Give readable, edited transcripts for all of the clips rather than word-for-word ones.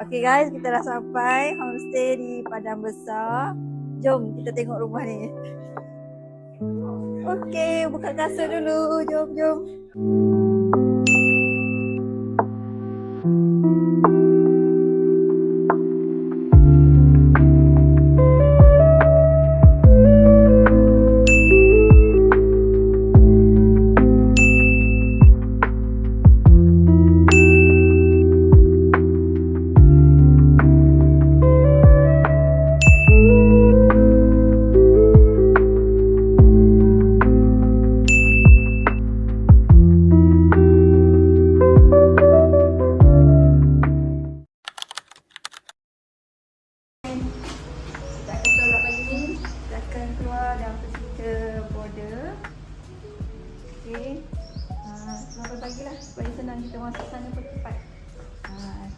Okay guys, kita dah sampai homestay di Padang Besar. Jom kita tengok rumah ni. Okay, buka kasut dulu. Jom. Supaya senang kita masuk sana pun cepat.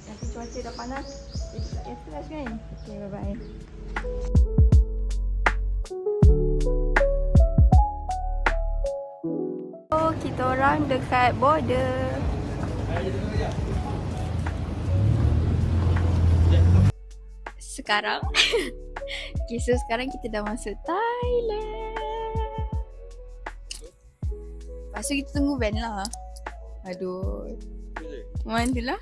Nanti cuaca dah panas, jadi tak careful kan. Okay, bye-bye. Oh, kita orang dekat border. Sekarang okay, so sekarang kita dah masuk Thailand. Lepas tu kita tunggu van lah. Aduh, mandilah.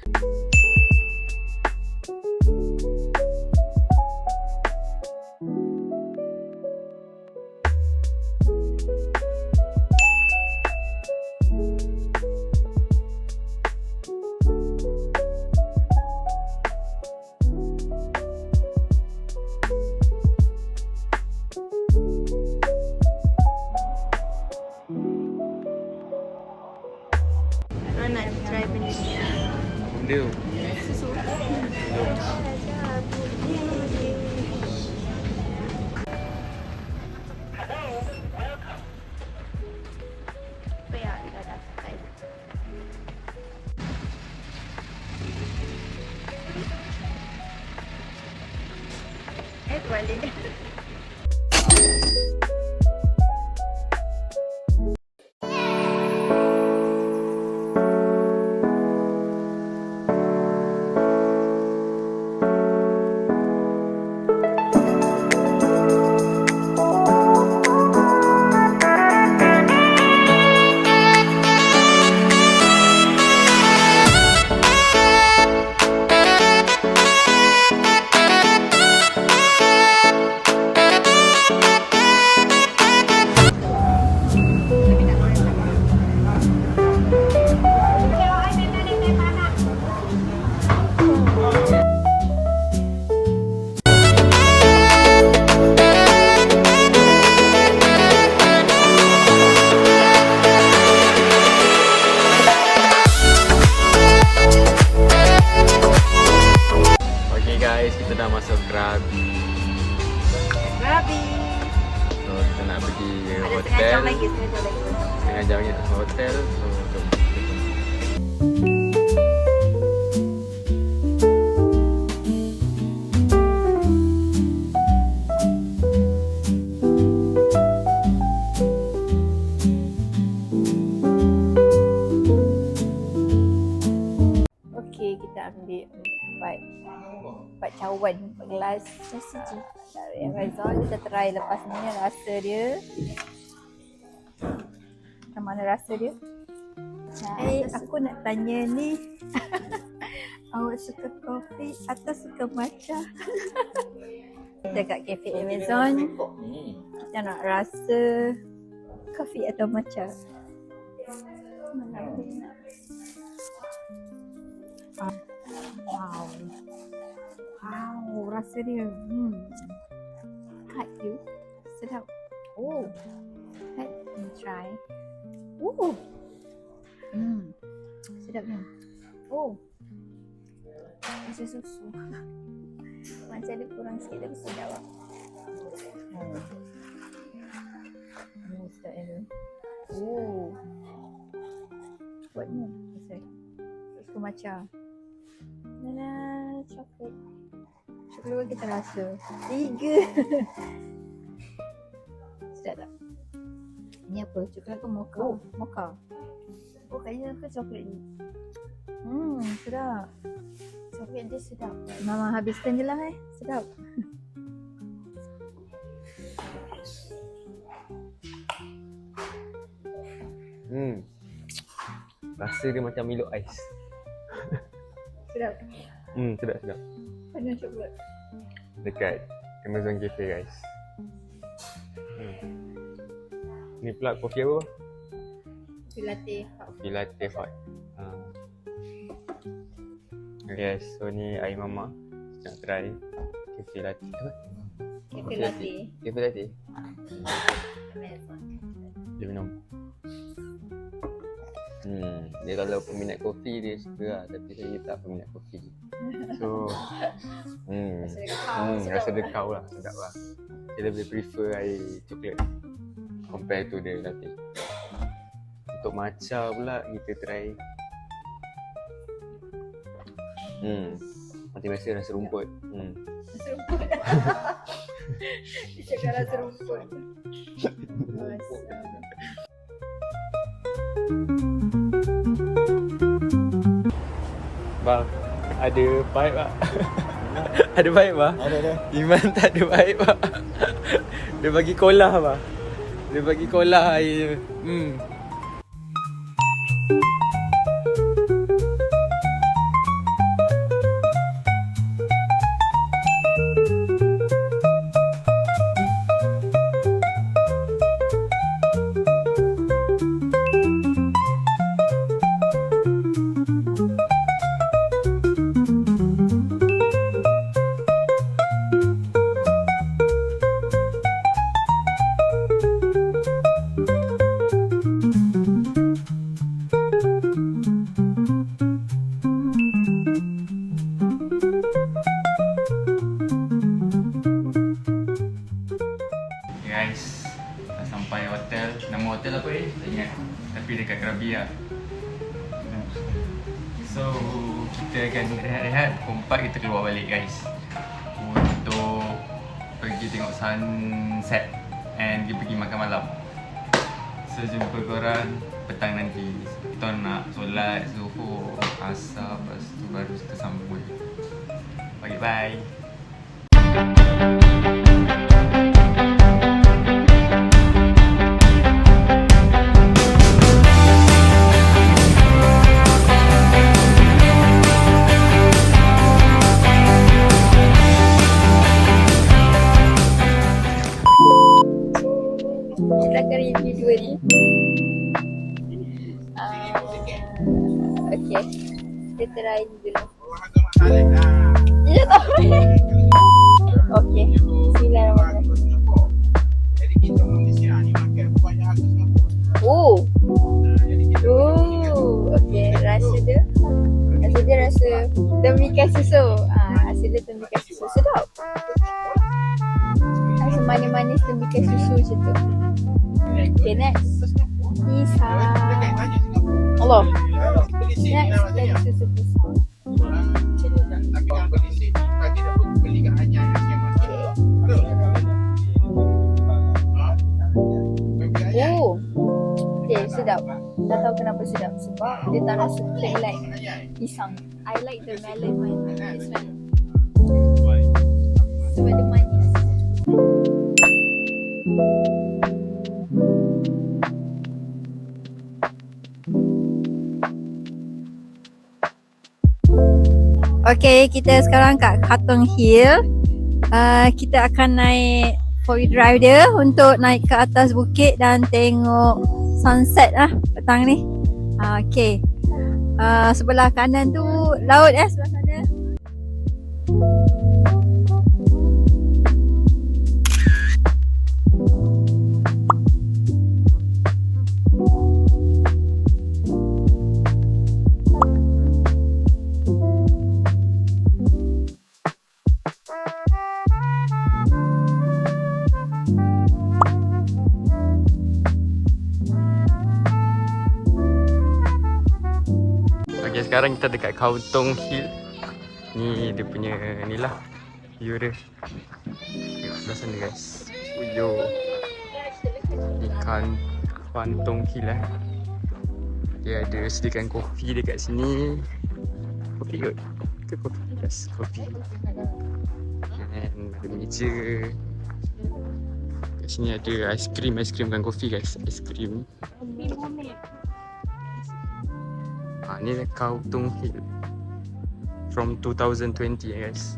Nak try benda ni. Benda Susu. Balik. kita dah masuk Krabi. So kita nak pergi hotel. Setengah jam lagi. Setengah jam lagi ke hotel. So jom kita tunggu. Kita ambil empat cawan, 4 gelas dari Amazon. Kita try lepas ni rasa dia. Macam mana rasa dia? Aku nak tanya ni. Awak suka kopi atau suka matcha? Dekat cafe Amazon, kita nak rasa kopi atau matcha. Mana aku nak? Wow, rasa dia hot tu, sedap. Oh, let me try. Oh, sedap ni. Oh, rasa susu. Macam ada kurang sikit tapi sedap lah. Sedap ni. Oh, buat ni. Susu matcha. Nana, coklat. Coklat pun kita rasa 3. Sedap tak? Ni apa? Coklat ke mocha? Mocha. Oh, kayaknya ke coklat ni. Sedap. Coklat dia sedap. Mama habiskan je lah sedap. Rasa dia macam Milo ais. Sedap. Sedap. Penuh coklat. Dekat Amazon Cafe guys. Ni pula kopi apa? Kopi latte hot. Kopi latte hot. Yes, so ni air mama nak try kopi latte. Kopi latte. Kopi latte. Amazon. Dia minum. Dia kalau peminat kopi dia suka lah, tapi saya tak peminat kopi. So rasa dekau lah, sedap lah. Saya lebih prefer air coklat compare to the latte. Untuk matcha pula kita try macam biasa rasa rumput. Rasa rumput. Dia cakap rasa rumput. Bang, ada vibe tak? Ada vibe bang? Ada. Iman tak ada vibe bang. Dia bagi cola bang. Dia bagi cola air. Guys, dah sampai hotel. Nama hotel apa ni? Tak ingat. Tapi dekat Krabi lah. So, kita akan rehat-rehat. Pukul 4 kita keluar balik guys, untuk pergi tengok sunset and pergi makan malam. So, jumpa korang petang nanti. Kita nak solat Zuhur, Asar, lepas tu baru kita sambung. Okay, bye. Kita akan review dua ni. Okay, kita try ni dulu. Ya tak boleh. Okay, bismillahirrahmanirrahim. Oh, okay, rasa dia rasa tembikai susu. Rasa dia tembikai susu, sedap. Rasa manis-manis tembikai susu macam tu. Okay, next. Pisang. Allah. Next, lagi susu pisang. Oh, okay, sedap. Tak tahu kenapa sedap. Sebab dia tak rasa plain like pisang. I like the melon one. This one. Sebab dia manis. Okay, kita sekarang kat Katong Hill. Kita akan naik 4-wheel drive dia untuk naik ke atas bukit dan tengok sunset lah petang ni. Okay, sebelah kanan tu laut sebelah sana. Okay, sekarang kita dekat Katong Hill. Ni dia punya ni lah view dia. Tengok sebelah sana guys. Uyo. Ni Katong Hill Dia ada sediakan kopi dekat sini. Kopi kot. ke kopi? Yes, kopi. And ada meja. Kat sini ada aiskrim bukan kopi guys, aiskrim. Ni Kautong Hill from 2020 guys.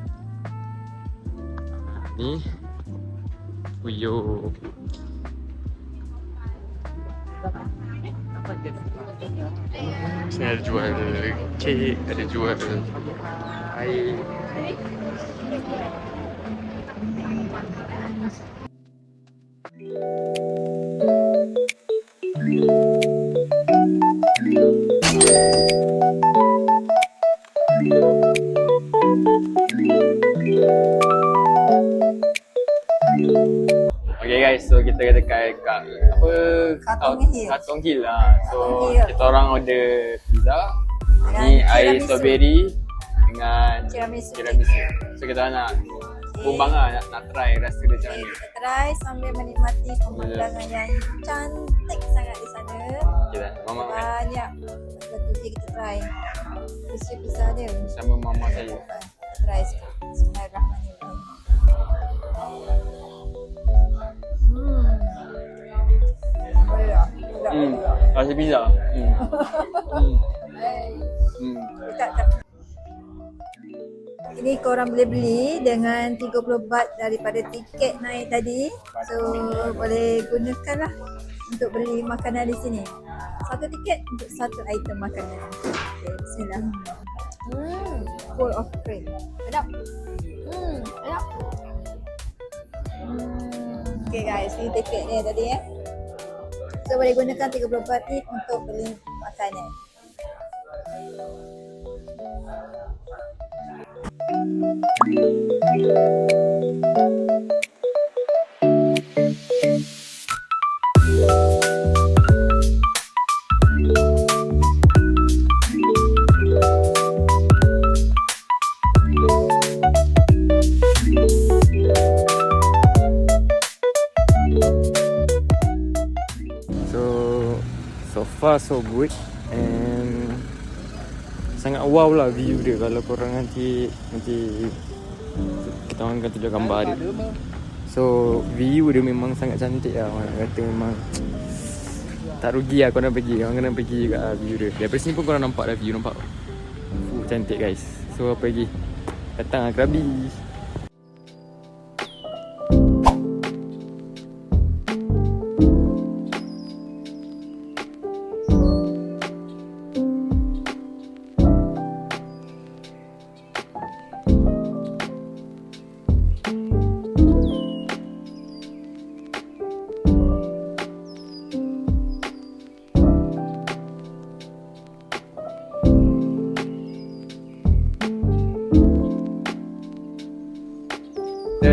Ni Puyo. Sini ada jual kek, ada jual air. Okay guys, so kita dekat kat apa? Katong Hill lah. So kita orang order pizza. Ni air strawberry dengan tiramisu. So kita nak kumbang lah, nak try rasa dia macam mana. Try sambil menikmati pemandangan yang cantik sangat di sana. Okay lah, mama banyak. Satu je kita try. Pizza dia. Sama mama saya. Try sekali. Bismillahirrahmanirrahim. Rasa pizza. Ini korang boleh beli dengan 30 baht daripada tiket naik tadi. So boleh gunakan lah untuk beli makanan di sini. Satu tiket untuk satu item makanan. Okay, bismillah. Full of cream. Sedap. Sedap. Okay guys, ini tiket ni tadi So boleh gunakan 30 baht ni untuk beli makanan. So far so good and sangat wow lah view dia. Kalau korang nanti kita orang akan tunjuk gambar dia. So view dia memang sangat cantik lah. Orang kata memang tak rugi lah korang pergi. Korang kena pergi juga lah view dia. Daripada sini pun korang nampak dah view, nampak cantik guys. So apa lagi, datang lah Krabi.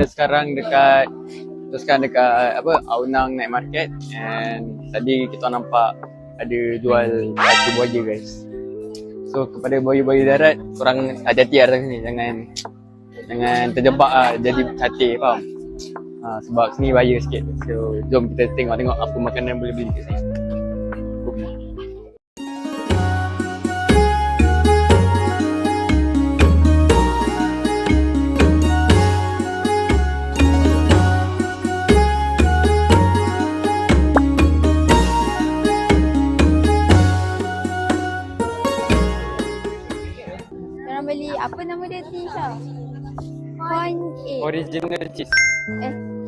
Sekarang dekat apa Aonang Night Market, and tadi kita nampak ada jual sate buaya guys. So kepada buaya-buaya darat, korang hati-hati lah sini, jangan terjebak lah jadi sate, faham? Sebab sini bahaya sikit. So jom kita tengok apa makanan boleh beli kat sini. Beli apa nama dia, Tisha? Pancake. Original cheese.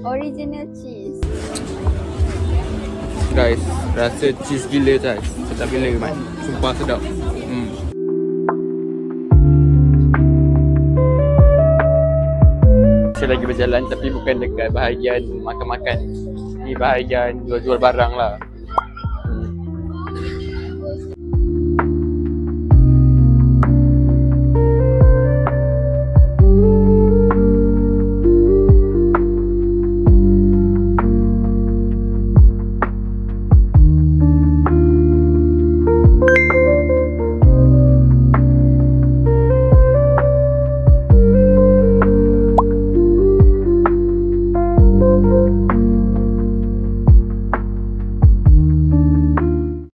Original cheese. Guys, rasa cheese gila guys. Sedap gila man. Sumpah sedap. Saya lagi berjalan tapi bukan dekat bahagian makan-makan. Ni bahagian jual-jual barang lah.